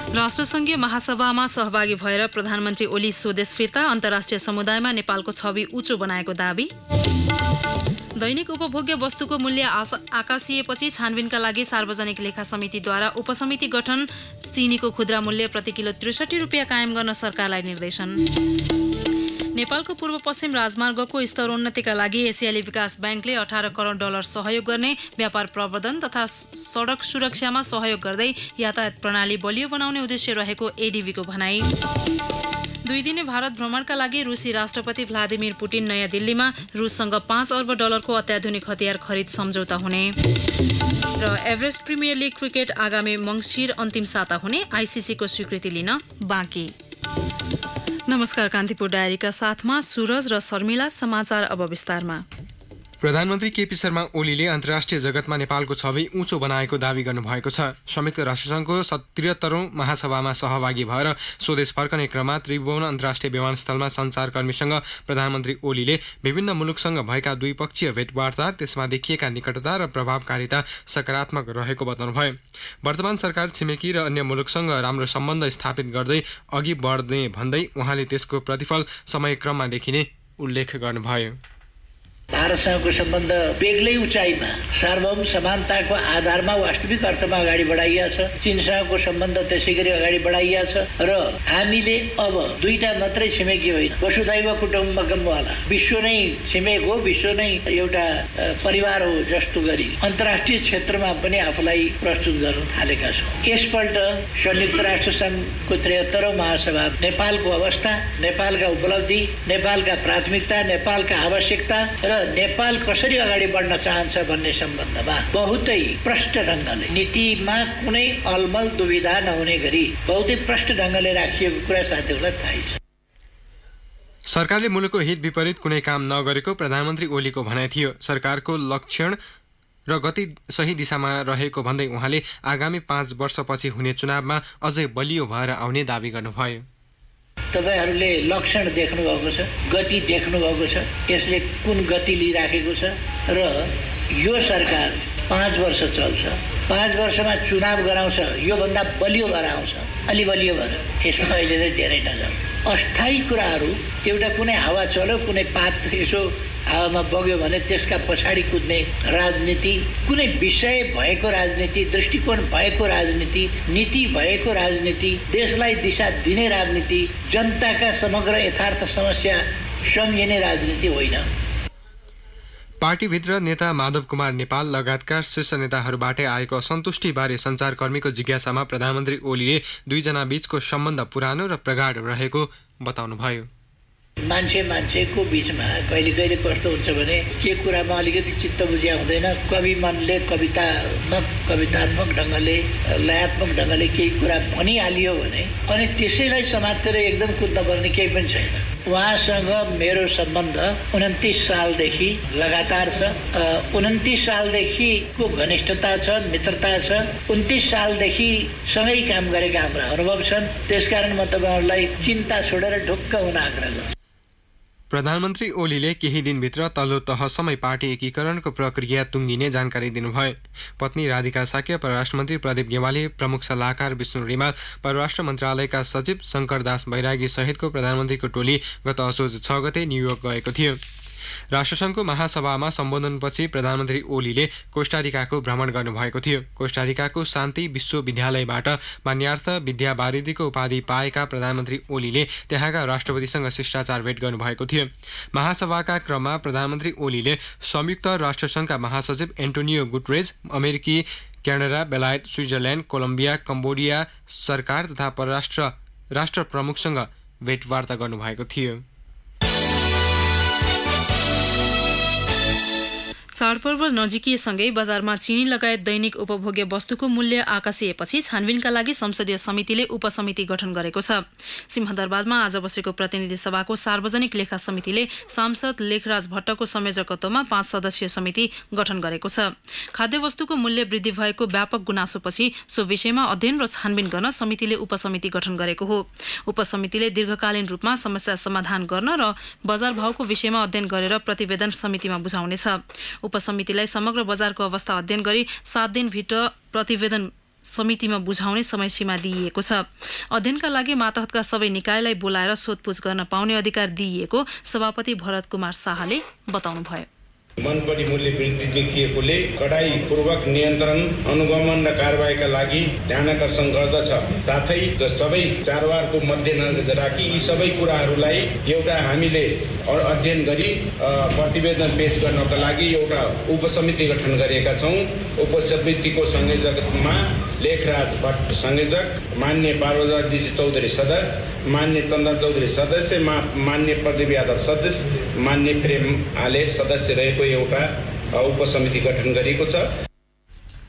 राष्ट्रसङ्घीय महासभामा सहभागी भएर प्रधानमन्त्री ओली स्वदेश फिर्ता, अन्तर्राष्ट्रिय समुदायमा नेपालको छवि उच्च बनाएको दाबी। दैनिक उपभोग्य वस्तुको मूल्य आकाशिएपछि छानबिनका लागि सार्वजनिक लेखा समितिद्वारा उपसमिति गठन, चिनीको खुद्रा मूल्य प्रति किलो 63 रुपियाँ कायम गर्न सरकारलाई निर्देशन। नेपालको पूर्व पश्चिम राजमार्गको स्तरोन्नतिका लागि एसियाली विकास ब्याङ्कले 18 करोड डलर सहयोग गर्ने, व्यापार प्रवर्धन तथा सडक सुरक्षामा सहयोग गर्दै यातायात प्रणाली बलियो बनाउने उद्देश्य रहेको एडिबीको भनाई। 2 दिने भारत भ्रमणका लागि रुसी राष्ट्रपति भ्लादिमिर पुटिन नयाँ दिल्लीमा, रुससँग 5 अर्ब डलरको अत्याधुनिक हतियार खरिद सम्झौता हुने। र एभरेस्ट प्रिमियर लिग क्रिकेट आगामी मङ्सिर अन्तिम साता हुने, आइसिसीको स्वीकृति लिन बाँकी। नमस्कार, कान्तिपुर डायरीका साथमा सुरज र शर्मिला। समाचार अब विस्तारमा। प्रधानमन्त्री केपी शर्मा ओलीले अन्तर्राष्ट्रिय जगतमा नेपालको छवि उँचो बनाएको दावी गर्नुभएको छ। संयुक्त राष्ट्रसङ्घको 73औं महासभामा सहभागी भएर स्वदेश फर्कने क्रममा त्रिभुवन अन्तर्राष्ट्रिय विमानस्थलमा सञ्चारकर्मीसँग प्रधानमन्त्री ओलीले विभिन्न मुलुकसँग भएका द्विपक्षीय भेटवार्ता, त्यसमा देखिएका निकटता र प्रभावकारिता सकारात्मक रहेको बताउनुभयो। वर्तमान सरकार छिमेकी र अन्य मुलुकसँग राम्रो सम्बन्ध स्थापित गर्दै अघि बढ्ने भन्दै उहाँले त्यसको प्रतिफल समयक्रममा देखिने उल्लेख गर्नुभयो। भारतसँगको सम्बन्ध बेग्लै उचाइमा सार्वभौम समानताको आधारमा वास्तविक अर्थमा अगाडि बढाइएको छ। चीनसँगको सम्बन्ध त्यसै गरी अगाडि बढाइएको छ र हामीले अब दुईटा मात्रै छिमेकी होइन, वसुधैव कुटुम्बकमवाला विश्व नै छिमेक हो, विश्व नै एउटा परिवार हो जस्तो गरी अन्तर्राष्ट्रिय क्षेत्रमा पनि आफूलाई प्रस्तुत गर्न थालेका छौँ। यसपल्ट संयुक्त राष्ट्र सङ्घको 73औं महासभा नेपालको अवस्था, नेपालका उपलब्धि, नेपालका प्राथमिकता, नेपालका आवश्यकता र नेपाल कसरी अगाडि बढ्न चाहन्छ भन्ने सम्बन्धमा बहुतै प्रष्ट ढङ्गले, नीतिमा कुनै अलमल दुविधा नहुने गरी बहुतै प्रष्ट ढङ्गले राखिएको कुरा साथीहरूलाई थाहै छ। सरकारले मुलुकको हित विपरीत कुनै काम नगरेको प्रधानमन्त्री ओलीको भनाइ थियो। सरकारको लक्षण र गति सही दिशामा रहेको भन्दै उहाँले आगामी 5 वर्षपछि हुने चुनावमा अझै बलियो भएर आउने दावी गर्नुभयो। तपाईहरूले लक्षण देख्नुभएको छ, गति देख्नुभएको छ, यसले कुन गति लिइराखेको छ र यो सरकार 5 वर्ष चल्छ। 5 वर्षमा चुनाव गराउँछ, योभन्दा बलियो भएर आउँछ, अलि बलियो भएर। यसमा अहिले चाहिँ धेरै नजाउँ। अस्थायी कुराहरू, एउटा कुनै हावा चल्यो, कुनै पात यसो हावामा बग्यो भने त्यसका पछाडि कुद्ने राजनीति, कुनै विषय भएको राजनीति, दृष्टिकोण भएको राजनीति, नीति भएको राजनीति, देशलाई दिशा दिने राजनीति, जनताका समग्र यथार्थ समस्या सम्झिने राजनीति होइन। पार्टीभित्र नेता माधव कुमार नेपाल लगायतका शीर्ष नेताहरूबाट आएको असन्तुष्टिबारे सञ्चारकर्मीको जिज्ञासामा प्रधानमन्त्री ओलीले दुईजना बीचको सम्बन्ध पुरानो र प्रगाढ रहेको बताउनुभयो। मान्छेको बीचमा कहिले कहिले कस्तो हुन्छ भने के कुरामा अलिकति चित्त बुझिया हुँदैन, कवि मनले कवितात्मक ढङ्गले, लयात्मक ढङ्गले केही कुरा भनिहालियो भने अनि त्यसैलाई समातेर एकदम कुद्न पर्ने केही पनि छैन। उहाँसँग मेरो सम्बन्ध 29 सालदेखि लगातार छ। 29 सालदेखिको घनिष्ठता छ, मित्रता छ। 29 सालदेखि सँगै काम गरेका हाम्रा अनुभव छन्। त्यसकारण म तपाईँहरूलाई चिन्ता छोडेर ढुक्क हुन आग्रह गर्छु। प्रधानमन्त्री ओलीले केही दिनभित्र तल्लो तहसम्मै पार्टी एकीकरणको प्रक्रिया टुङ्गिने जानकारी दिनुभयो। पत्नी राधिका साक्य, परराष्ट्र मन्त्री प्रदीप गेवाली, प्रमुख सल्लाहकार विष्णु रिमाल, परराष्ट्र मन्त्रालयका सचिव शङ्करदास बैरागी सहितको प्रधानमन्त्रीको टोली गत असोज 6 गते न्युयोर्क गएको थियो। राष्ट्रसङ्घको महासभामा सम्बोधनपछि प्रधानमन्त्री ओलीले कोष्टारिकाको भ्रमण गर्नुभएको थियो। कोष्टारिकाको शान्ति विश्वविद्यालयबाट मान्यार्थ विद्यावारिधीको उपाधि पाएका प्रधानमन्त्री ओलीले त्यहाँका राष्ट्रपतिसँग शिष्टाचार भेट गर्नुभएको थियो। महासभाका क्रममा प्रधानमन्त्री ओलीले संयुक्त राष्ट्रसङ्घका महासचिव एन्टोनियो गुटरेज, अमेरिकी, क्यानाडा, बेलायत, स्विजरल्यान्ड, कोलम्बिया, कम्बोडिया सरकार तथा परराष्ट्र राष्ट्र प्रमुखसँग भेटवार्ता गर्नुभएको थियो। चाडपर्व नजिकिएसँगै बजारमा चिनी लगायत दैनिक उपभोग्य वस्तुको मूल्य आकाशिएपछि छानबिनका लागि संसदीय समितिले उपसमिति गठन गरेको छ। सिंहदरबारमा आज बसेको प्रतिनिधि सभाको सार्वजनिक लेखा समितिले सांसद लेखराज भट्टको संयोजकत्वमा 5 सदस्यीय समिति गठन गरेको छ। खाद्य वस्तुको मूल्य वृद्धि भएको व्यापक गुनासोपछि सो विषयमा अध्ययन र छानबिन गर्न समितिले उपसमिति गठन गरेको हो। उपसमितिले दीर्घकालीन रूपमा समस्या समाधान गर्न र बजार भावको विषयमा अध्ययन गरेर प्रतिवेदन समितिमा बुझाउनेछ। उपसमितिलाई समग्र बजारको अवस्था अध्ययन गरी 7 दिनभित्र प्रतिवेदन समितिमा बुझाउने समयसीमा दिइएको छ। अध्ययनका लागि मातहतका सबै निकायलाई बोलाएर सोधपुछ गर्न पाउने अधिकार दिइएको सभापति भरत कुमार शाहले बताउनुभयो। मनपरी मूल्य वृद्धि देखिएकोले कडाइपूर्वक नियन्त्रण, अनुगमन र कारबाहीका लागि ध्यानाकर्षण गर्दछ। साथै सबै चाडबाडको मध्यनजर राखी यी सबै कुराहरूलाई एउटा हामीले अध्ययन गरी प्रतिवेदन पेश गर्नका लागि एउटा उपसमिति गठन गरेका छौँ। उपसमितिको संयोजकमा लेखराज भट्ट संयोजक, मान्य पार्वती ऋषि चौधरी सदस्य, मान्य चन्दन चौधरी सदस्य, मान्य प्रदीप यादव सदस्य, मान्य प्रेम आले सदस्य रहेको एउटा उपसमिति गठन गरिएको छ।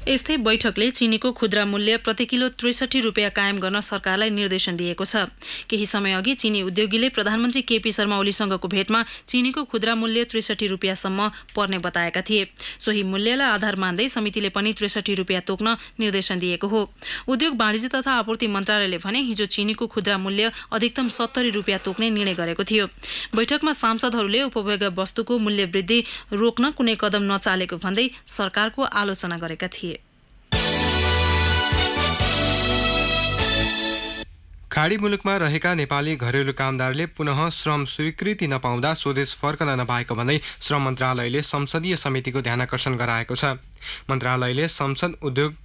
यस्तै बैठकले चिनीको खुद्रा मूल्य प्रति किलो 63 रुपियाँ कायम गर्न सरकारलाई निर्देशन दिएको छ। केही समय अघि चिनी उद्योगीले प्रधानमन्त्री केपी शर्मा ओलीसँगको भेटमा चिनीको खुद्रा मूल्य 63 रुपियाँसम्म पर्ने बताएका थिए। सोही मूल्यलाई आधार मान्दै समितिले पनि 63 रुपियाँ तोक्न निर्देशन दिएको हो। उद्योग वाणिज्य तथा आपूर्ति मन्त्रालयले भने हिजो चिनीको खुद्रा मूल्य अधिकतम 70 रुपियाँ तोक्ने निर्णय गरेको थियो। बैठकमा सांसदहरूले उपभोग्य वस्तुको मूल्य वृद्धि रोक्न कुनै कदम नचालेको भन्दै सरकारको आलोचना गरेका थिए। खाडी मुलुकमा रहेका नेपाली घरेलु कामदारले पुनः श्रम स्वीकृति नपाउँदा स्वदेश फर्कन नपाएको भन्दै श्रम मन्त्रालयले संसदीय समितिको ध्यानाकर्षण गराएको छ। मन्त्रालयले संसद, उद्योग,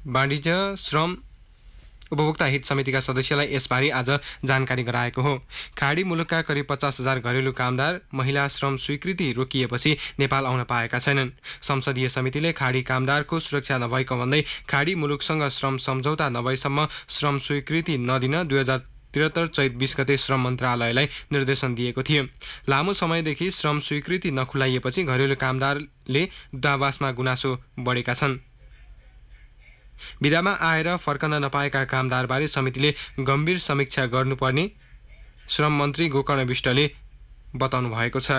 वाणिज्य, श्रम, उपभोक्ता हित समितिका सदस्यलाई यसबारे आज जानकारी गराएको हो। खाडी मुलुकका करिब 50,000 घरेलु कामदार महिला श्रम स्वीकृति रोकिएपछि नेपाल आउन पाएका छैनन्। संसदीय समितिले खाडी कामदारको सुरक्षा नभएको भन्दै खाडी मुलुकसँग श्रम सम्झौता नभएसम्म श्रम स्वीकृति नदिन 2073 चैत 20 गते श्रम मन्त्रालयलाई निर्देशन दिएको थियो। लामो समयदेखि श्रम स्वीकृति नखुलाइएपछि घरेलु कामदारले दूतावासमा गुनासो बढेका छन्। विदामा आएर फर्कन नपाएका कामदारबारे समितिले गम्भीर समीक्षा गर्नुपर्ने श्रम मन्त्री गोकर्ण विष्टले बताउनु भएको छ।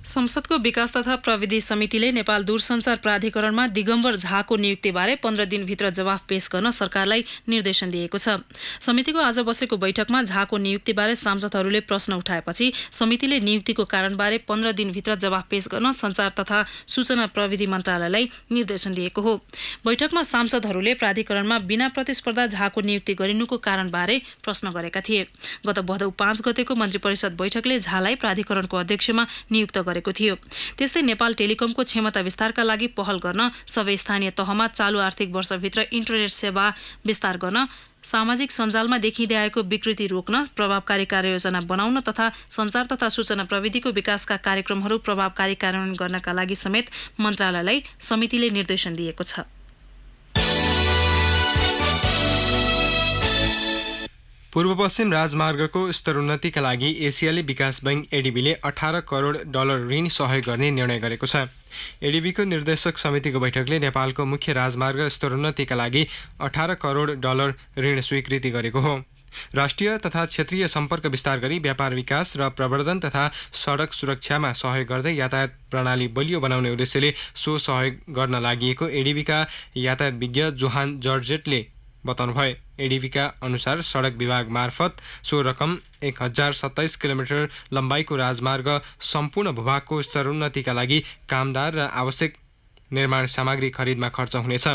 संसदको विकास तथा प्रविधि समितिले नेपाल दूरसञ्चार प्राधिकरणमा दिगम्बर झाको नियुक्तिबारे 15 दिनभित्र जवाफ पेश गर्न सरकारलाई निर्देशन दिएको छ। समितिको आज बसेको बैठकमा झाको नियुक्तिबारे सांसदहरूले प्रश्न उठाएपछि समितिले नियुक्तिको कारणबारे 15 दिनभित्र जवाफ पेश गर्न सञ्चार तथा सूचना प्रविधि मन्त्रालयलाई निर्देशन दिएको हो। बैठकमा सांसदहरूले प्राधिकरणमा बिना प्रतिस्पर्धा झाको नियुक्ति गरिनुको कारणबारे प्रश्न गरेका थिए। गत भदौ 5 गतेको मन्त्री परिषद बैठकले झालाई प्राधिकरणको अध्यक्षमा नियुक्त गरेको थियो। त्यस्तै नेपाल टेलिकमको क्षमता विस्तारका लागि पहल गर्न सबै स्थानीय तहमा चालु आर्थिक वर्षभित्र इन्टरनेट सेवा विस्तार गर्न, सामाजिक सञ्जालमा देखिँदै आएको विकृति रोक्न, प्रभावकारी कार्ययोजना बनाउन तथा सञ्चार तथा सूचना प्रविधिको विकासका कार्यक्रमहरू प्रभावकारी कार्यान्वयन गर्नका लागि समेत मन्त्रालयलाई समितिले निर्देशन दिएको छ। पूर्व पश्चिम राजमार्गको स्तरोन्नतिका लागि एसियाली विकास बैंक एडीबीले 18 करोड डलर ऋण सहयोग गर्ने निर्णय गरेको छ। एडीबीको निर्देशक समितिको बैठकले नेपालको मुख्य राजमार्ग स्तरोन्नतिका लागि 18 करोड डलर ऋण स्वीकृति गरेको हो। राष्ट्रिय तथा क्षेत्रीय सम्पर्क विस्तार गरी व्यापार विकास र प्रवर्धन तथा सडक सुरक्षामा सहयोग गर्दै यातायात प्रणाली बलियो बनाउने उद्देश्यले सो सहयोग गर्न लागि एडीबीका यातायात विज्ञ जोहान जर्जेटले बताउनुभयो। एडीबीका अनुसार सडक विभाग मार्फत सो रकम 1027 किलोमिटर लम्बाइको राजमार्ग सम्पूर्ण भूभागको स्तरोन्नतिका लागि कामदार र आवश्यक निर्माण सामग्री खरिदमा खर्च हुनेछ।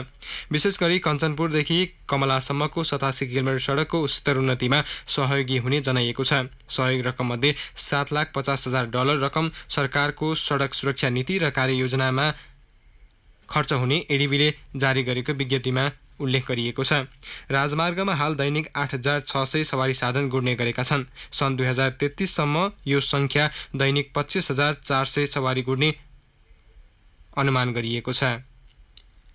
विशेष गरी कञ्चनपुरदेखि कमलासम्मको 87 किलोमिटर सडकको स्तरोन्नतिमा सहयोगी हुने जनाइएको छ। सहयोग रकममध्ये 7,50,000 डलर रकम सरकारको सडक सुरक्षा नीति र कार्ययोजनामा खर्च हुने एडीबीले जारी गरेको विज्ञप्तिमा उल्लेख गरिएको छ। राजमार्गमा हाल दैनिक 8,600 सवारी साधन गुड्ने गरेका छन्। सन् 2033 सम्म यो सङ्ख्या दैनिक 25,400 सवारी गुड्ने अनुमान गरिएको छ।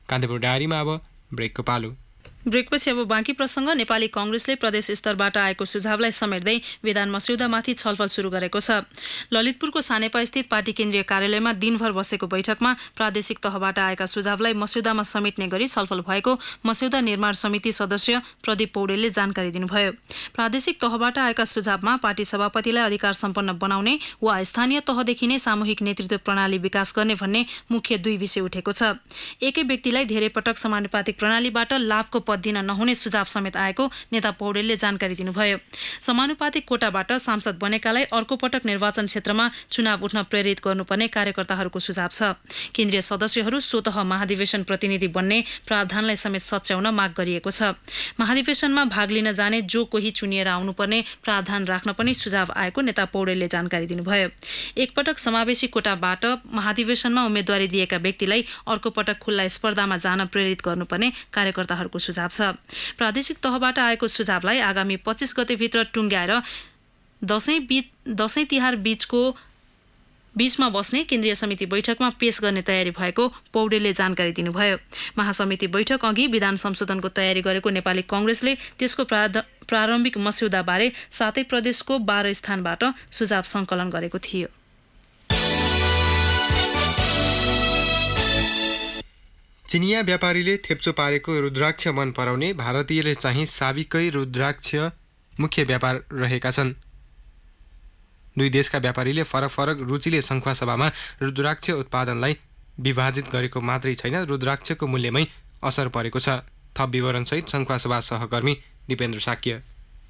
कान्तिपुर डायरीमा अब ब्रेकको पालो। ब्रेकपछि अब बाँकी प्रसङ्ग। नेपाली कांग्रेसले प्रदेश स्तरबाट आएको सुझावलाई समेट्दै विधान मस्यौदामाथि छलफल सुरु गरेको छ। ललितपुरको सानेपा स्थित पार्टी केन्द्रीय कार्यालयमा दिनभर बसेको बैठकमा प्रादेशिक तहबाट आएका सुझावलाई मस्यौदामा समेट्ने गरी छलफल भएको मस्यौदा निर्माण समिति सदस्य प्रदीप पौडेलले जानकारी दिनुभयो। प्रादेशिक तहबाट आएका सुझावमा पार्टी सभापतिलाई अधिकार सम्पन्न बनाउने वा स्थानीय तहदेखि नै सामूहिक नेतृत्व प्रणाली विकास गर्ने भन्ने मुख्य 2 विषय उठेको छ। एकै व्यक्तिलाई धेरै पटक समानुपातिक प्रणालीबाट लाभको पद दिन नहुने सुझाव समेत आएको नेता पौडेलले जानकारी दिनुभयो। समानुपातिक कोटाबाट सांसद बनेकालाई अर्को पटक निर्वाचन क्षेत्रमा चुनाव उठ्न प्रेरित गर्नुपर्ने कार्यकर्ताहरूको सुझाव छ। केन्द्रीय सदस्यहरू स्वतः महाधिवेशन प्रतिनिधि बन्ने प्रावधानलाई समेत सच्याउन माग गरिएको छ। महाधिवेशनमा भाग लिन जाने जो कोही चुनिएर आउनुपर्ने प्रावधान राख्न पनि सुझाव आएको नेता पौडेलले जानकारी दिनुभयो। एकपटक समावेशी कोटाबाट महाधिवेशनमा उम्मेदवारी दिएका व्यक्तिलाई अर्को पटक खुल्ला स्पर्धामा जान प्रेरित गर्नुपर्ने कार्यकर्ताहरूको सुझाव छ। प्रादेशिक तहबाट आएको सुझावलाई आगामी 25 गतेभित्र टुङ्ग्याएर दशैं तिहार बीचमा बस्ने केन्द्रीय समिति बैठकमा पेश गर्ने तयारी भएको पौडेलले जानकारी दिनुभयो। महासमिति बैठक अघि विधान संशोधनको तयारी गरेको नेपाली कांग्रेसले त्यसको प्रारम्भिक मस्यौदाबारे 7 प्रदेशको 12 स्थानबाट सुझाव संकलन गरेको थियो। चिनिया व्यापारीले थेप्चो पारेको रुद्राक्ष मन पराउने भारतीयले चाहिँ साबिकै रुद्राक्ष मुख्य व्यापार रहेका छन्। दुई देशका व्यापारीले फरक फरक रुचिले सङ्खुवासभामा रुद्राक्ष उत्पादनलाई विभाजित गरेको मात्रै छैन, रुद्राक्षको मूल्यमै असर परेको छ। थप विवरणसहित सङ्खुवासभा सहकर्मी दिपेन्द्र साक्य।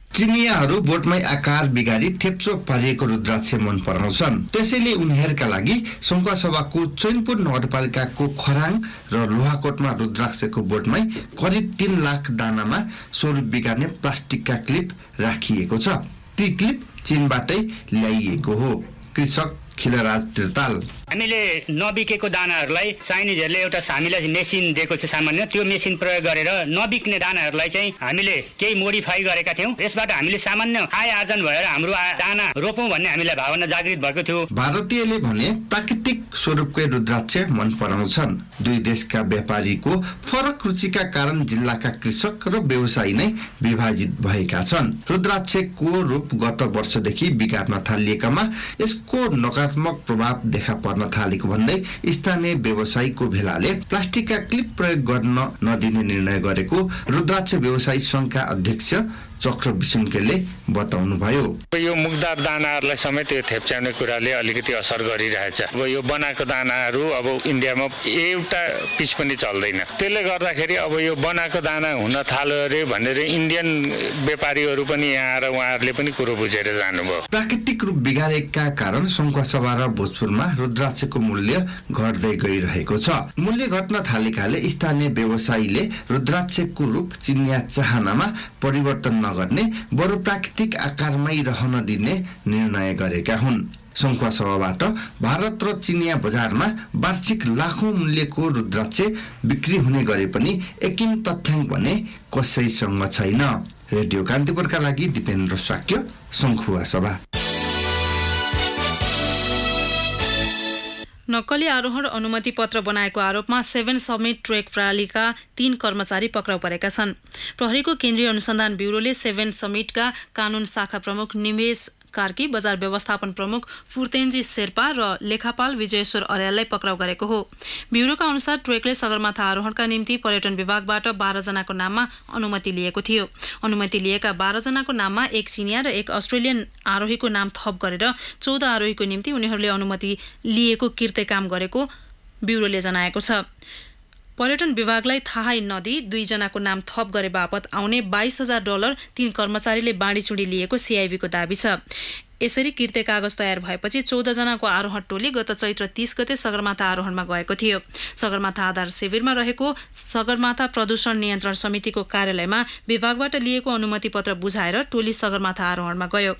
चिनियाहरू बोटमै आकार बिगारी थेप्चो पारिएको रुद्राक्ष मन पराउँछन्। त्यसैले उनीहरूका लागि सङ्खुवासभाको चैनपुर नगरपालिकाको खराङ र लोहाकोटमा रुद्राक्षको बोटमै करिब 3 लाख दानामा स्वरूप बिगार्ने प्लास्टिकका क्लिप राखिएको छ। ती क्लिप चीनबाटै ल्याइएको हो। कृषक खिलराज त्रिताल: हामीले नबिकेको दानाहरूलाई चाइनिजहरूले एउटा हामीलाई मेसिन दिएको छ सामान्य, त्यो मेसिन प्रयोग गरेर नबिक्ने दानाहरूलाई चाहिँ हामीले केही मोडिफाई गरेका थियौँ। यसबाट हामीले सामान्य आय आर्जन भएर हाम्रो दाना रोपौँ भन्ने हामीलाई भावना जागृत भएको थियो। भारतीयले भने प्राकृतिक स्वरूपकै रुद्राक्ष मन पराउँछन्। दुई देशका व्यापारीको फरक रुचिका कारण जिल्लाका कृषक र व्यवसायी नै विभाजित भएका छन्। रुद्राक्षको रूप गत वर्षदेखि बिगार्न थालिएकामा यसको नकारात्मक प्रभाव देखा पर्न थालेको भन्दै स्थानीय व्यवसायीको भेलाले प्लास्टिकका क्लिप प्रयोग गर्न नदिने निर्णय गरेको रुद्राक्ष व्यवसायी संघका अध्यक्ष चक्र विसुन्केले बताउनुभयो। यो मुखदार दानाहरूलाई समेत यो थेप्च्याउने कुराले अलिकति असर गरिरहेछ। अब यो बनाएको दानाहरू अब इन्डियामा एउटा पिस पनि चल्दैन। त्यसले गर्दाखेरि अब यो बनाएको दाना हुन थाल्यो अरे भनेर इन्डियन व्यापारीहरू पनि यहाँ आएर उहाँहरूले पनि कुरो बुझेर जानुभयो। प्राकृतिक रूप बिगारेका कारण सङ्खुवासभा र भोजपुरमा रुद्राक्षको मूल्य घट्दै गइरहेको छ। मूल्य घट्न थालेकाले स्थानीय व्यवसायीले रुद्राक्षको रूप चिनिया चाहनामा परिवर्तन नगर्ने बरु प्राकृतिक आकारमै रहन दिने निर्णय गरेका हुन्। सङ्खुवासभाबाट भारत र चिनिया बजारमा वार्षिक लाखौं मूल्यको रुद्राक्ष बिक्री हुने गरे पनि एकिन तथ्याङ्क भने कसैसँग छैन। रेडियो कान्तिपुरका लागि दिपेन्द्र साक्य, सङ्खुवासभा। नक्कली आरोहण अनुमति पत्र बनाएको आरोपमा 7 समिट ट्रेक प्रणालीका 3 कर्मचारी पक्राउ परेका छन्। प्रहरीको केन्द्रीय अनुसन्धान ब्युरोले 7 समिटका कानून शाखा प्रमुख निमेश कार्की, बजार व्यवस्थापन प्रमुख फुर्तेन्जी शेर्पा र लेखापाल विजयेश्वर अर्याललाई पक्राउ गरेको हो। ब्युरोका अनुसार ट्रेकले सगरमाथा आरोहणका निम्ति पर्यटन विभागबाट 12 जनाको नाममा अनुमति लिएको थियो। अनुमति लिएका 12 जनाको नाममा एक चिनिया र एक अस्ट्रेलियन आरोहीको नाम थप गरेर 14 आरोहीको निम्ति उनीहरूले अनुमति लिएको कृत्य काम गरेको ब्युरोले जनाएको छ। पर्यटन विभागलाई थाहै नदी 2 जनाको नाम थप गरे बापत आउने $22,000 3 कर्मचारीले बाँडीचुँडी लिएको सिआइबीको दाबी छ। यसरी कृत्य कागज तयार भएपछि 14 जनाको आरोहण टोली गत चैत्र 30 गते सगरमाथा आरोहणमा गएको थियो। सगरमाथा आधार शिविरमा रहेको सगरमाथा प्रदूषण नियन्त्रण समितिको कार्यालयमा विभागबाट लिएको अनुमति पत्र बुझाएर टोली सगरमाथा आरोहणमा गयो।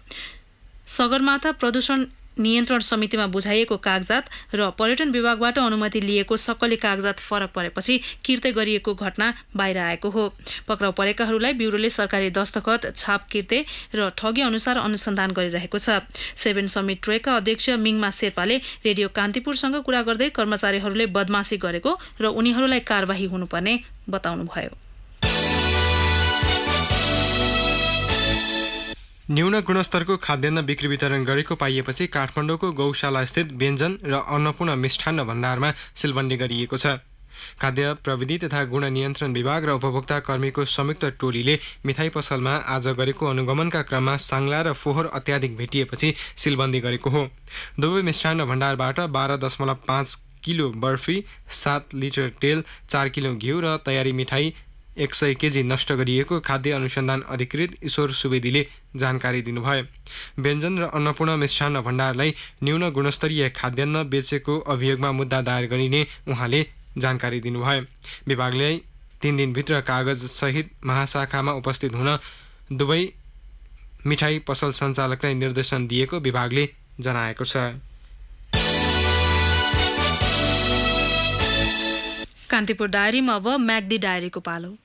सगरमाथा प्रदूषण नियन्त्रण समितिमा बुझाइएको कागजात र पर्यटन विभागबाट अनुमति लिएको सक्कली कागजात फरक परेपछि कृत्य गरिएको घटना बाहिर आएको हो। पक्राउ परेकाहरूलाई ब्युरोले सरकारी दस्तखत, छाप कृत्य र ठगी अनुसार अनुसन्धान गरिरहेको छ। 7 समिट ट्रेकका अध्यक्ष मिङमा शेर्पाले रेडियो कान्तिपुरसँग कुरा गर्दै कर्मचारीहरूले बदमासी गरेको र उनीहरूलाई कारबाही हुनुपर्ने बताउनुभयो। न्यून गुणस्तरको खाद्यान्न बिक्री वितरण गरेको पाइएपछि काठमाडौँको गौशाला स्थित व्यञ्जन र अन्नपूर्ण मिष्ठान्न भण्डारमा सिलबन्दी गरिएको छ। खाद्य प्रविधि तथा गुण नियन्त्रण विभाग र उपभोक्ता कर्मीको संयुक्त टोलीले मिठाई पसलमा आज गरेको अनुगमनका क्रममा साङ्ला र फोहोर अत्याधिक भेटिएपछि सिलबन्दी गरेको हो। दुवै मिष्ठान्न भण्डारबाट 12.5 किलो बर्फी, 7 लिटर तेल, 4 किलो घिउ र तयारी मिठाई 100 केजी नष्ट गरिएको खाद्य अनुसन्धान अधिकृत ईश्वर सुवेदीले जानकारी दिनुभयो। व्यञ्जन र अन्नपूर्ण मिष्टान्न भण्डारलाई न्यून गुणस्तरीय खाद्यान्न बेचेको अभियोगमा मुद्दा दायर गरिने उहाँले जानकारी दिनुभयो। विभागले 3 दिनभित्र कागजसहित महाशाखामा उपस्थित हुन दुवै मिठाई पसल सञ्चालकलाई निर्देशन दिएको विभागले जनाएको छ। कान्तिपुर डायरीमा अब म्याग्दी डायरीको पालो।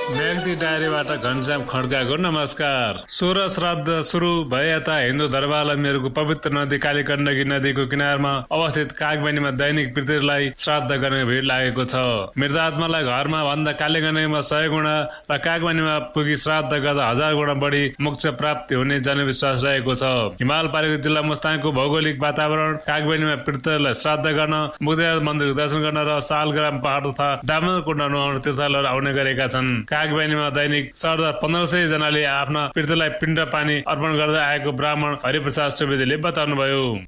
म्याग्दी डायरीबाट घनश्याम खड्काको नमस्कार। 16 श्राद्ध सुरु भए यता हिन्दू धर्मावलम्बीहरूको पवित्र नदी कालीगण्डकी नदीको किनारमा अवस्थित कागबनीमा दैनिक पितृलाई श्राद्ध गर्ने भिड लागेको छ। मृतात्मालाई घरमा भन्दा कालीगण्डकीमा 100 गुणा र कागबनीमा पुगी श्राद्ध गर्दा 1000 गुणा बढी मोक्ष प्राप्ति हुने जनविश्वास रहेको छ। हिमाल पारेको जिल्ला मुस्ताङको भौगोलिक वातावरण कागबनीमा पितृलाई श्राद्ध गर्न, बुद्धनाथ मन्दिरको दर्शन गर्न र सालग्राम पहाड तथा दामोदर कुण्ड नुहाउन तीर्थालुहरू आउने गरेका छन्। कागबनीमा दैनिक 1500 जनाले आफ्ना पितृलाई पिण्ड पानी अर्पण गर्दै आएको ब्राह्मण हरिप्रसाद सुवेदीले बताउनुभयो।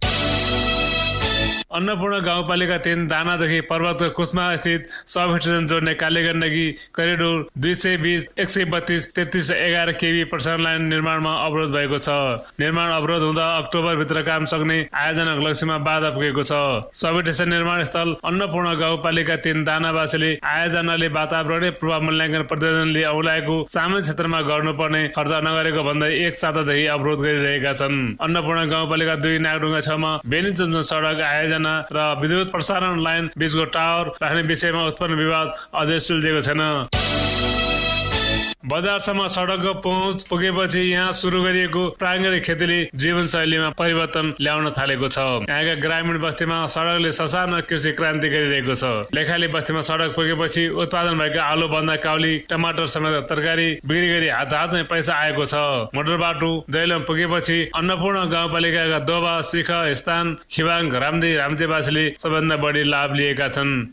अन्नपूर्ण गाउँपालिका 3 दानादेखि पर्वतको कुस्मा स्थित सब स्टेसन जोड्ने कालीगण्डकी करिडोर 220/132/3311 केबी प्रसारण लाइन निर्माणमा अवरोध भएको छ। निर्माण अवरोध हुँदा अक्टोबरभित्र काम सक्ने आयोजनक लक्ष्यमा बाधा पुगेको छ। सब स्टेसन निर्माण स्थल अन्नपूर्ण गाउँपालिका 3 दानावासीले आयोजनाले वातावरणीय प्रभाव मूल्याङ्कन प्रतिवेदनले औलाएको सामान्य क्षेत्रमा गर्नुपर्ने खर्च नगरेको भन्दै 1 सातादेखि अवरोध गरिरहेका छन्। अन्नपूर्ण गाउँपालिका 2 नागढुङ्गा 6 मा बेनी चुम्चुम सडक आयोजना र विद्युत प्रसारण लाइन बीचको टावर राख्ने विषयमा उत्पन्न विवाद अझै सुल्झेको छैन। बजारसम्म सडकको पहुँच पुगेपछि यहाँ सुरु गरिएको प्राङ्गणिक खेतीले जीवनशैलीमा परिवर्तन ल्याउन थालेको छ। यहाँका ग्रामीण बस्तीमा सडकले ससाना कृषि क्रान्ति गरिरहेको छ। लेखाली बस्तीमा सडक पुगेपछि उत्पादन भएका आलु, बन्दा, काउली, टमाटर समेत तरकारी बिक्री गरी हातमै पैसा आएको छ। मोटर बाटो दैलम पुगेपछि अन्नपूर्ण गाउँपालिकाका दोबा, शिख, स्थान, खिवाङ, रामदी, रामचेवासीले सबैभन्दा बढी लाभ लिएका छन्।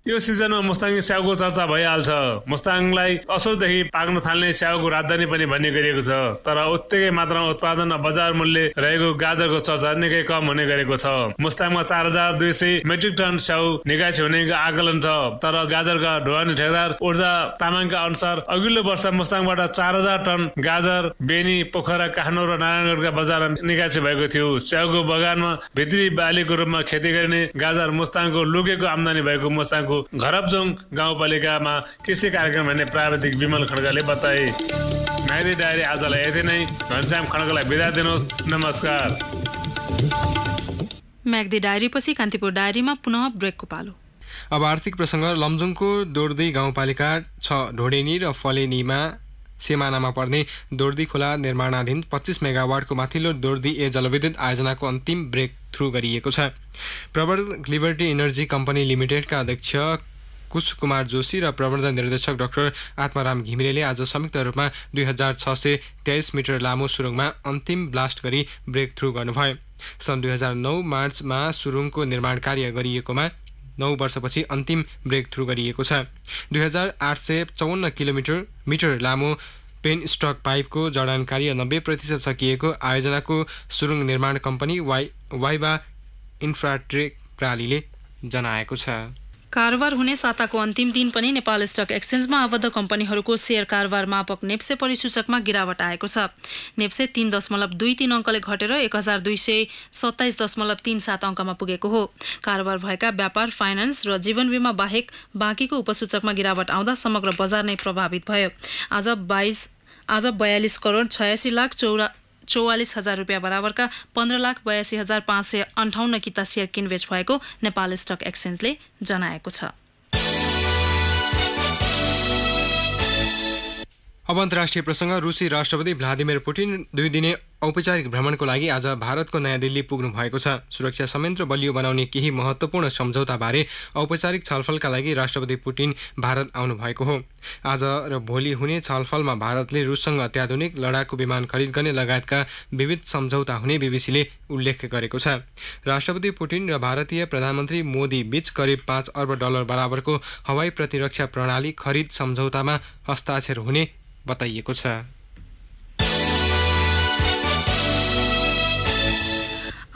यो सिजनमा मुस्ताङी स्याउको चर्चा भइहाल्छ। मुस्ताङलाई असोजदेखि पाक्न थाल्ने स्याउको राजधानी पनि भन्ने गरिएको छ। तर उत्तिकै मात्रामा उत्पादन र बजार मूल्य रहेको गाजरको चर्चा निकै कम हुने गरेको छ। मुस्ताङमा 4200 मेट्रिक टन स्याउ निकासी हुने आकलन छ। तर गाजरका ढुवानी ठेकेदार ऊर्जा तामाङका अनुसार अघिल्लो वर्ष मुस्ताङबाट 4000 टन गाजर बेनी, पोखरा, काठमाडौँ र नारायणगढका बजारमा निकासी भएको थियो। स्याउको बगानमा भित्री बालीको रूपमा खेती गरिने गाजर मुस्ताङको लुकेको आम्दानी भएको मुस्ताङको घरपजोङ गाउँपालिकामा कृषि कार्यक्रम हेर्ने प्राविधिक विमल खड्काले बताए। म्याग्दी डायरी आजलाई यति नै। घनश्याम खड्कालाई बिदा दिनुहोस्। नमस्कार। म्याग्दी डायरीपछि कान्तिपुर डायरीमा पुनः ब्रेकको पालो। अब आर्थिक प्रसङ्ग। लमजुङको दोर्दी गाउँपालिका 6 ढोडेनी र फलेनीमा सिमानामा पर्ने दोर्दी खोला निर्माणाधीन 25 मेगावाटको माथिल्लो दोर्दी ए जलविद्युत आयोजनाको अन्तिम ब्रेक थ्रु गरिएको छ। प्रवर्धक लिबर्टी इनर्जी कम्पनी लिमिटेडका अध्यक्ष कुश कुमार जोशी र प्रबन्धन निर्देशक डाक्टर आत्माराम घिमिरेले आज संयुक्त रूपमा 2623 मिटर लामो सुरुङमा अन्तिम ब्लास्ट गरी ब्रेक थ्रु गर्नुभयो। सन् 2009 मार्चमा सुरुङको निर्माण कार्य गरिएकोमा 9 वर्षपछि अन्तिम ब्रेक थ्रु गरिएको छ। 2854 किलोमिटर लामो पेन स्टक पाइपको जडान कार्य 90% सकिएको आयोजनाको सुरुङ निर्माण कम्पनी वाइबा इन्फ्राटेक प्रालीले जनाएको छ। कारोबार हुने साताको अन्तिम दिन पनि नेपाल स्टक एक्सचेन्जमा आबद्ध कम्पनीहरूको शेयर कारोबार मापक नेप्से परिसूचकमा गिरावट आएको छ। नेप्से 3.23 अङ्कले घटेर 1227.37 अङ्कमा पुगेको हो। कारोबार भएका व्यापार, फाइनान्स र जीवन बिमा बाहेक बाँकीको उपसूचकमा गिरावट आउँदा समग्र बजार नै प्रभावित भयो। आज 42 करोड 86 लाख 44,000 रुपियाँ बराबरका 15,82,558 किता सेयर किनबेच भएको नेपाल स्टक एक्सचेन्जले जनाएको छ। अब अन्तर्राष्ट्रिय प्रसङ्ग। रुसी राष्ट्रपति भ्लादिमिर पुटिन 2 दिने औपचारिक भ्रमणको लागि आज भारतको नयाँ दिल्ली पुग्नु भएको छ। सुरक्षा संयन्त्र बलियो बनाउने केही महत्त्वपूर्ण सम्झौताबारे औपचारिक छलफलका लागि राष्ट्रपति पुटिन भारत आउनु भएको हो। आज र भोलि हुने छलफलमा भारतले रुससँग अत्याधुनिक लडाकु विमान खरिद गर्ने लगायतका विविध सम्झौता हुने बीबीसीले उल्लेख गरेको छ। राष्ट्रपति पुटिन र भारतीय प्रधानमन्त्री मोदी बीच करिब $5 अर्ब बराबरको हवाई प्रतिरक्षा प्रणाली खरिद सम्झौतामा हस्ताक्षर हुने बताइएको छ।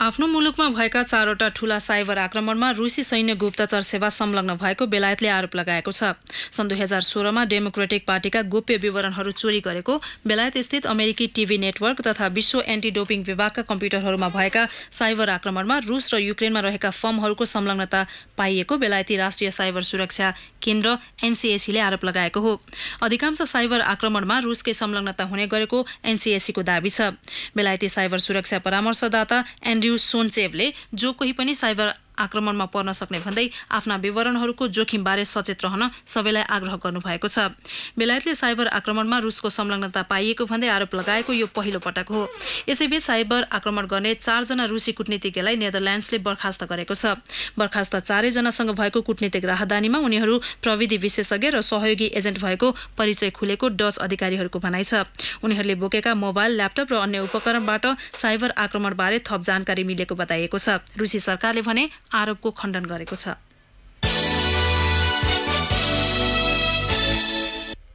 आफ्नो मुलुकमा भएका 4वटा ठूला साइबर आक्रमणमा रुसी सैन्य गुप्तचर सेवा संलग्न भएको बेलायतले आरोप लगाएको छ। सन् 2016मा डेमोक्रेटिक पार्टीका गोप्य विवरणहरू चोरी गरेको बेलायत स्थित अमेरिकी टिभी नेटवर्क तथा विश्व एन्टी डोपिङ विभागका कम्प्युटरहरूमा भएका साइबर आक्रमणमा रुस र युक्रेनमा रहेका फर्महरूको संलग्नता पाइएको बेलायती राष्ट्रिय साइबर सुरक्षा केन्द्र एनसीएसीले आरोप लगाएको हो। अधिकांश साइबर आक्रमणमा रुसकै संलग्नता हुने गरेको एनसीएसीको दाबी छ। बेलायती साइबर सुरक्षा परामर्शदाता एन्ड्रयू सोन्चेभले जो कोही पनि साइबर आक्रमणमा पर्न सक्ने भन्दै आफ्ना विवरणहरूको जोखिमबारे सचेत रहन सबैलाई आग्रह गर्नुभएको छ। बेलायतले साइबर आक्रमणमा रुसको संलग्नता पाइएको भन्दै आरोप लगाएको यो पहिलो पटक हो। यसैबीच साइबर आक्रमण गर्ने 4 जना रुसी कूटनीतिज्ञलाई नेदरल्यान्ड्सले बर्खास्त गरेको छ। बर्खास्त 4 जनासँग भएको कूटनीतिक राहदानीमा उनीहरू प्रविधि विशेषज्ञ र सहयोगी एजेन्ट भएको परिचय खुलेको डच अधिकारीहरूको भनाइ छ। उनीहरूले बोकेका मोबाइल, ल्यापटप र अन्य उपकरणबाट साइबर आक्रमणबारे थप जानकारी मिलेको बताइएको छ। रुसी सरकारले भने आरोपको खण्डन गरेको छ।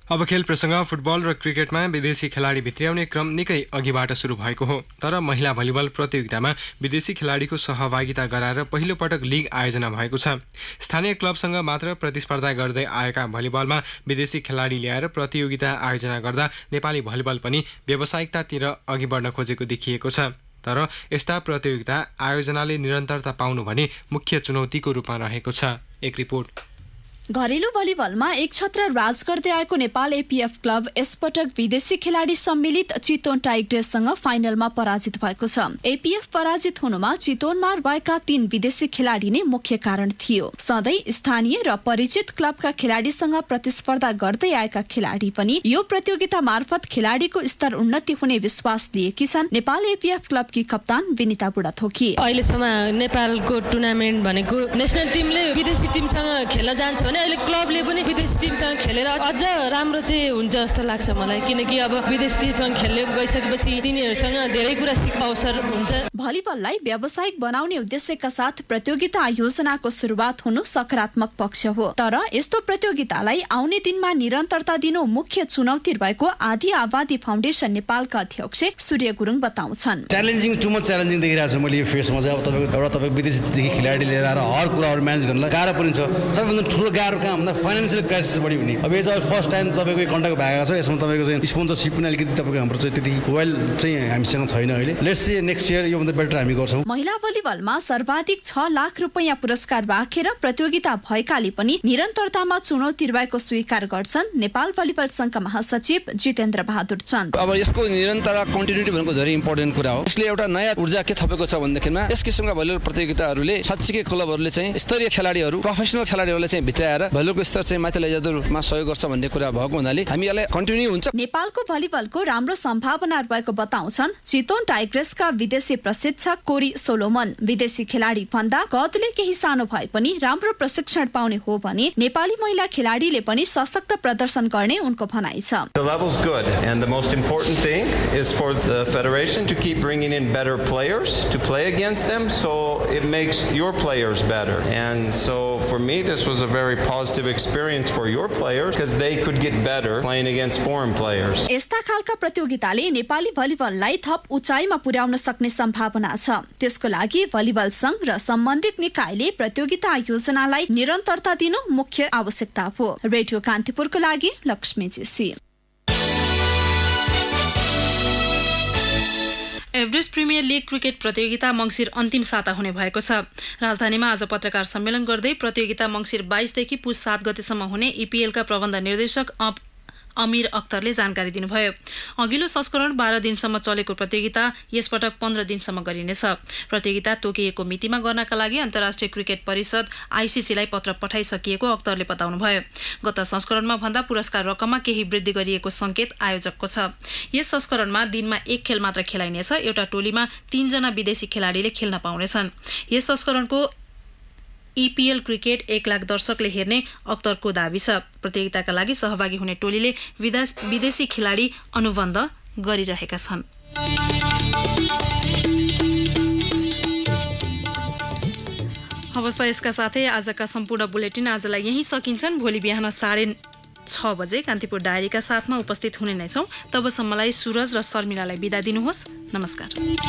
अब खेल प्रसङ्ग। फुटबल र क्रिकेटमा विदेशी खेलाडी भित्र्याउने क्रम निकै अघिबाट सुरु भएको हो, तर महिला भलिबल प्रतियोगितामा विदेशी खेलाडीको सहभागिता गराएर पहिलो पटक लिग आयोजना भएको छ। स्थानीय क्लबसँग मात्र प्रतिस्पर्धा गर्दै आएका भलिबलमा विदेशी खेलाडी ल्याएर प्रतियोगिता आयोजना गर्दा नेपाली भलिबल पनि व्यावसायिकतातिर अघि बढ्न खोजेको देखिएको छ। तर यस्ता प्रतियोगिता आयोजनाले निरन्तरता पाउनु भने मुख्य चुनौतीको रूपमा रहेको छ। एक रिपोर्ट। घरेलु भलिबलमा एक छत्र राज गर्दै आएको नेपाल एपीएफ क्लब यसपटक विदेशी खेलाडी सम्मिलित चितवन टाइग्रेससँग फाइनलमा पराजित भएको छ। एपीएफ पराजित हुनुमा चितवनमा भएका 3 विदेशी खेलाडी नै मुख्य कारण थियो। सधैँ स्थानीय र परिचित क्लबका खेलाडीसँग प्रतिस्पर्धा गर्दै आएका खेलाडी पनि यो प्रतियोगिता मार्फत खेलाडीको स्तर उन्नति हुने विश्वास लिएकी छन्। नेपाल एपीएफ क्लबकी कप्तान विनिता बुढाथोकी। अहिलेसम्म नेपालको टुर्नामेन्ट भनेको नेसनल टिमले विदेशी टिमसँग खेल्न जान्छ भने अहिले क्लबले पनि विदेशी टिमसँग खेलेर अझ राम्रो चाहिँ हुन्छ जस्तो लाग्छ मलाई, किनकि अब विदेशी टिमसँग खेल्ने गइसकेपछि तिनीहरूसँग धेरै कुरा सिक्ने अवसर हुन्छ। भलिबललाई व्यावसायिक बनाउने उद्देश्यका साथ प्रतियोगिता आयोजनाको सुरुवात हुनु सकारात्मक पक्ष हो, तर यस्तो प्रतियोगितालाई आउने दिनमा निरन्तरता दिनु मुख्य चुनौती रहेको आदि आबादी फाउन्डेसन नेपालका अध्यक्ष सूर्य गुरुङ बताउँछन्। च्यालेन्जिङ टु मच च्यालेन्जिङ देखिरहेको छु मैले यो फेसमा चाहिँ। अब तपाईको विदेशीदेखि खेलाडी लिएर आएर हर कुराहरू म्यानेज गर्नलाई गाह्रो परिन्छ। सबैभन्दा ठुलो गाह्रो काम भन्दा फाइनेन्सियल क्राइसिस बढी हुने। अब यो चाहिँ फर्स्ट टाइम तपाईँको कन्ट्याक्ट भएको छ। यसमा तपाईँको चाहिँ स्पोन्सरसिप पनि अलिकति तपाईँको हाम्रो चाहिँ त्यति वेल चाहिँ हामीसँग छैन अहिले। लेट्स सी नेक्स्ट इयर योभन्दा बेटर हामी गर्छौँ। महिला भलिबलमा सर्वाधिक 6 लाख रुपैयाँ पुरस्कार राखेर प्रतियोगिता भएकाले पनि निरन्तरतामा चुनौती रहेको स्वीकार गर्छन् नेपाल भलिबल संघका महासचिव जितेन्द्र बहादुर चन्द। अब यसको निरन्तर कन्टिन्युटी भनेको धेरै इम्पोर्टेन्ट कुरा हो। यसले एउटा नयाँ ऊर्जा के थपेको छ भनेदेखिमा यस किसिमका भलिबल प्रतियोगिताहरूले साँच्चीकै क्लबहरूले चाहिँ स्तरीय खेलाडीहरू, प्रोफेसनल खेलाडीहरूलाई चाहिँ भित्राएर भलिबलको स्तर चाहिँ माथि लैजाँदो रूपमा सहयोग गर्छ भन्ने कुरा भएको हुनाले हामी यसलाई कन्टिन्यू हुन्छ। नेपालको भलिबलको राम्रो सम्भावना रहेको बताउँछन् चितवन टाइग्रेसका विदेशी प्रशिक्षक कोरी सोलोमन। विदेशी खेलाडी भन्दा कदले केही सानो भए पनि राम्रो प्रशिक्षण पाउने हो भने नेपाली महिला खेलाडीले पनि सशक्त प्रदर्शन गर्ने उनको भनाइ छ। The level's good and the most important thing is for the federation to keep bringing in better players to play against them so it makes your players better. And so for me this was a very positive experience for your players because they could get better playing against foreign players. यस्ता खालका प्रतियोगिताले नेपाली भलिबललाई थप उचाइमा पुर्याउन सक्ने सम्भावना छ। त्यसको लागि भलिबल संघ र सम्बन्धित निकायले प्रतियोगिता आयोजनालाई निरन्तरता दिनु मुख्य आवश्यकता हो। रेडियो कान्तिपुरको लागि Laxmi JC. Everest premier league cricket प्रतियोगिता मङ्सिर अन्तिम साता हुने भएको छ। राजधानीमा आज पत्रकार सम्मेलन गर्दै प्रतियोगिता मङ्सिर 22 देखि पुस 7 गतेसम्म हुने ईपीएलका प्रबन्ध निर्देशक अमीर अख्तरले जानकारी दिनुभयो। अघिल्लो संस्करण 12 दिनसम्म चलेको प्रतियोगिता यसपटक 15 दिनसम्म गरिनेछ। प्रतियोगिता तोकिएको मितिमा गर्नका लागि अन्तर्राष्ट्रिय क्रिकेट परिषद आईसीसीलाई पत्र पठाइसकिएको अख्तरले बताउनुभयो। गत संस्करणमा भन्दा पुरस्कार रकममा केही वृद्धि गरिएको संकेत आयोजकको छ। यस संस्करणमा दिनमा 1 खेल मात्र खेलाइनेछ। एउटा टोलीमा 3 जना विदेशी खेलाडीले खेल्न पाउनेछन्। यस संस्करणको ईपीएल क्रिकेट 1 लाख दर्शकले हेर्ने अख्तरको दाबी छ। प्रतियोगिताका लागि सहभागी हुने टोलीले विदेशी खेलाडी अनुबन्ध गरिरहेका छन्। अवस्था यसका साथै आजका सम्पूर्ण बुलेटिन आजलाई यही सकिन्छन्। भोलि बिहान 6:30 बजे कान्तिपुर डायरीका साथमा उपस्थित हुने नै छौँ। तबसम्मलाई सुरज र शर्मिलालाई बिदा दिनुहोस्। नमस्कार।